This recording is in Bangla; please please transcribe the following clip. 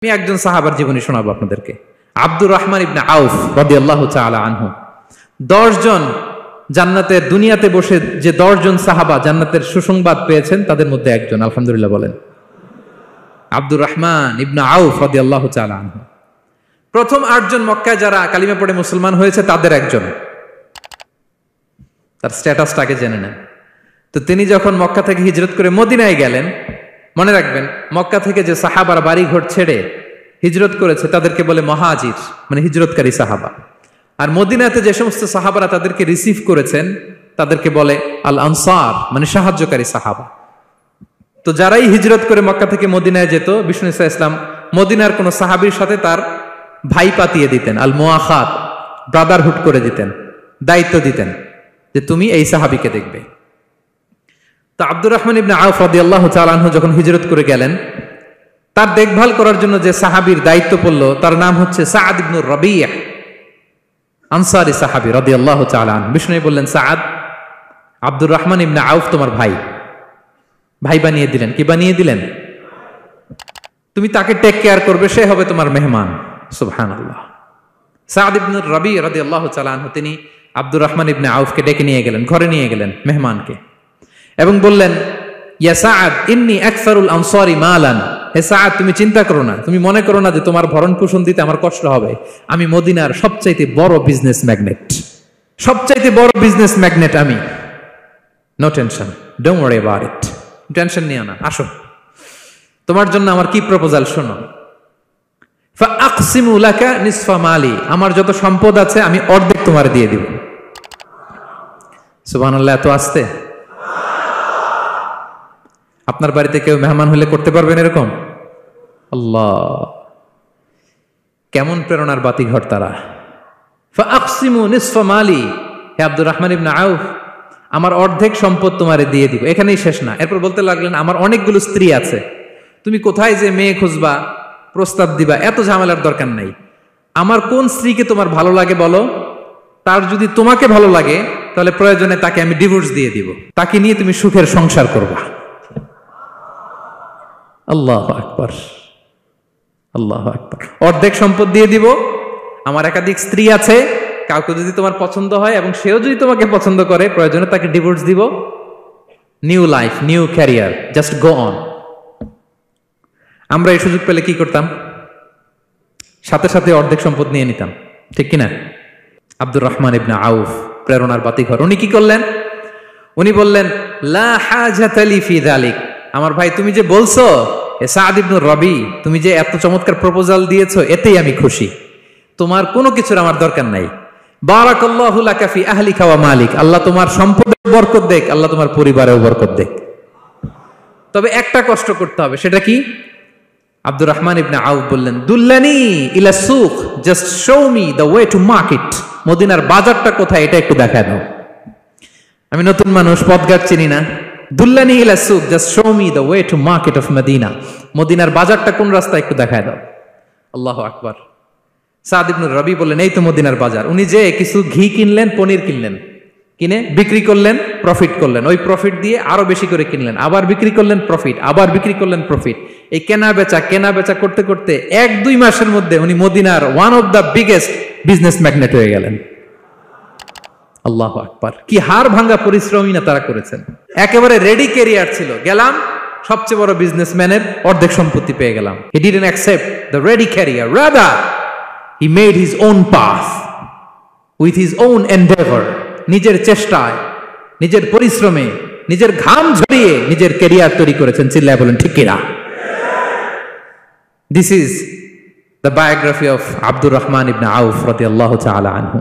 আমি একজন সাহাবার জীবনী শোনাবো আপনাদেরকে। আব্দুর রহমান ইবনে আউফ রাদিয়াল্লাহু তাআলা আনহু। 10 জন জান্নাতের দুনিয়াতে বসে যে 10 জন সাহাবা জান্নাতের সুসংবাদ পেয়েছেন তাদের মধ্যে একজন, আলহামদুলিল্লাহ বলেন। আব্দুর রহমান ইবনে আউফ রাদিয়াল্লাহু তাআলা আনহু প্রথম 8 জন মক্কায় যারা কালিমা পড়ে মুসলমান হয়েছে তাদের একজন। তার স্ট্যাটাসটাকে জেনে নেন। তো তিনি যখন মক্কা থেকে হিজরত করে মদিনায় গেলেন, মনে রাখবেন মক্কা থেকে যে সাহাবারা বাড়ি ঘর ছেড়ে হিজরত করেছে তাদেরকে বলে মহাজির, মানে হিজরতকারী সাহাবা। আর মদিনাতে যে সমস্ত সাহাবারা তাদেরকে রিসিভ করেছেন তাদেরকে বলে আল আনসার, মানে সাহায্যকারী সাহাবা। তো যারাই হিজরত করে মক্কা থেকে মদিনায় যেত, বিষ্ণু ইসা ইসলাম মদিনার কোন সাহাবীর সাথে তার ভাই পাতিয়ে দিতেন, আল মুআখাত, ব্রাদারহুড করে দিতেন, দায়িত্ব দিতেন যে তুমি এই সাহাবীকে দেখবে। তো আব্দুর রহমান ইবনে আউফ রাদিয়াল্লাহু তাআলা আনহু যখন হিজরত করে গেলেন, তার দেখভাল করার জন্য যে সাহাবীর দায়িত্ব পড়ল তার নাম হচ্ছে সাআদ ইবনে রাবিয়া, আনসারী সাহাবী রাদিয়াল্লাহু তাআলা আনহু। বিষ্ণু বললেন, সাআদ, আব্দুর রহমান ইবনে আউফ তোমার ভাই, ভাই বানিয়ে দিলেন। কি বানিয়ে দিলেন? তুমি তাকে টেক কেয়ার করবে, সে হবে তোমার মেহমান। সুবহানাল্লাহ। সাআদ ইবনে রাবিয়া রাদিয়াল্লাহু তাআলা আনহু তিনি আব্দুর রহমান ইবনে আউফকে ডেকে নিয়ে গেলেন, ঘরে নিয়ে গেলেন মেহমানকে, এবং বললেন, ইয়া সাআদ ইন্নী আকসারুল আনসারি মালান। হে সাআদ, তুমি চিন্তা করো না, তুমি মনে করো না যে তোমার ভরণ পোষণ দিতে আমার কষ্ট হবে। আমি মদিনার সবচাইতে বড় বিজনেস ম্যাগনেট, সবচাইতে বড় বিজনেস ম্যাগনেট আমি। No tension, don't worry about it. Tension নিও না, আসো, তোমার জন্য আমার কি প্রপোজাল শোনো। ফাআকসিমু লাকা নিসফা মালি, আমার যত সম্পদ আছে আমি অর্ধেক তোমারে দিয়ে দিব। সুবহানাল্লাহ। এত আসতে আপনার বাড়িতে কেউ মেহমান হলে করতে পারবেন এরকম? আল্লাহ, কেমন প্রেরণার বাতিঘর তারা। ফাআকসিমু নিসফা মালি, হে আব্দুর রহমান ইবনে আউফ, আমার অর্ধেক সম্পদ তোমারে দিয়ে দিব। এখানেই শেষ না, এরপর বলতে লাগলেন, আমার অনেকগুলো স্ত্রী আছে, তুমি কোথায় যে মেয়ে খুঁজবা, প্রস্তাব দিবা, এত ঝামেলার দরকার নাই। আমার কোন স্ত্রীকে তোমার ভালো লাগে বলো, তার যদি তোমাকে ভালো লাগে তাহলে প্রয়োজনে তাকে আমি ডিভোর্স দিয়ে দিব, তাকে নিয়ে তুমি সুখের সংসার করবা। আল্লাহু আকবার, আল্লাহু আকবার। অর্ধেক সম্পদ দিয়ে দিব, আমার একাধিক স্ত্রী আছে, কাউকে যদি তোমার পছন্দ হয় এবং সেও যদি তোমাকে পছন্দ করে, প্রয়োজনে তাকে ডিভোর্স দিব। New life, new career, just go on. আমরা এই সুযোগ পেলে কি করতাম? সাথে সাথে অর্ধেক সম্পদ নিয়ে নিতাম, ঠিক কিনা? আব্দুর রহমান ইবনে আউফ প্রেরণার বাতিঘর। উনি কি করলেন? উনি বললেন, লা হাজাতা লি ফি যালিক। আমার ভাই, তুমি যে বলছো এ সাআদ ইবনে রবি, তুমি যে এত চমৎকার প্রপোজাল দিয়েছো, এতেই আমি খুশি, তোমার কোনো কিছুর আমার দরকার নাই। বারাকাল্লাহু লাকা ফি আহলিকা ওয়া মালিক, আল্লাহ তোমার সম্পদে বরকত দেখ, আল্লাহ তোমার পরিবারেও বরকত দেখ। তবে একটা কষ্ট করতে হবে, সেটা কি? আব্দুর রহমান ইবনে আউফ বললেন, দুল্লানি ইলা সুক, just show me the way to market. মদিনার বাজারটা কোথায় এটা একটু দেখায় দাও। আমি নতুন মানুষ, পথঘাট চিনি না। দুল্লানি ইলা সুক, just show me the way to market of Medina. মদিনার বাজারটা কোন রাস্তা একটু দেখায় দাও। আল্লাহু আকবার। সাআদ ইবনে রবি বললেন, এই তো মদিনার বাজার। উনি যে কিছু ঘি কিনলেন, পনির কিনলেন, কিনে বিক্রি করলেন, প্রফিট করলেন। ওই প্রফিট দিয়ে আরো বেশি করে কিনলেন, আবার বিক্রি করলেন, প্রফিট, আবার বিক্রি করলেন, প্রফিট। এই কেনা বেচা করতে করতে 1-2 মাসের মধ্যে উনি মদিনার one of the biggest business magnate হয়ে গেলেন। আল্লাহু আকবার। কি হাড় ভাঙ্গা পরিশ্রমই না তারা করেছেন। একেবারে রেডি ক্যারিয়ার ছিল, গেলাম সবচেয়ে বড় বিজনেসম্যানের অর্ধেক সম্পত্তি পেয়ে গেলাম। He didn't accept the ready career, rather he made his own path with his own Endeavour. নিজের চেষ্টায়, নিজের পরিশ্রমে, নিজের ঘাম ঝরিয়ে নিজের ক্যারিয়ার তৈরি করেছেন। চিল্লায় বলেন ঠিক কিনা? This is the biography of Abdul Rahman ibn Auf radiyallahu ta'ala anhu.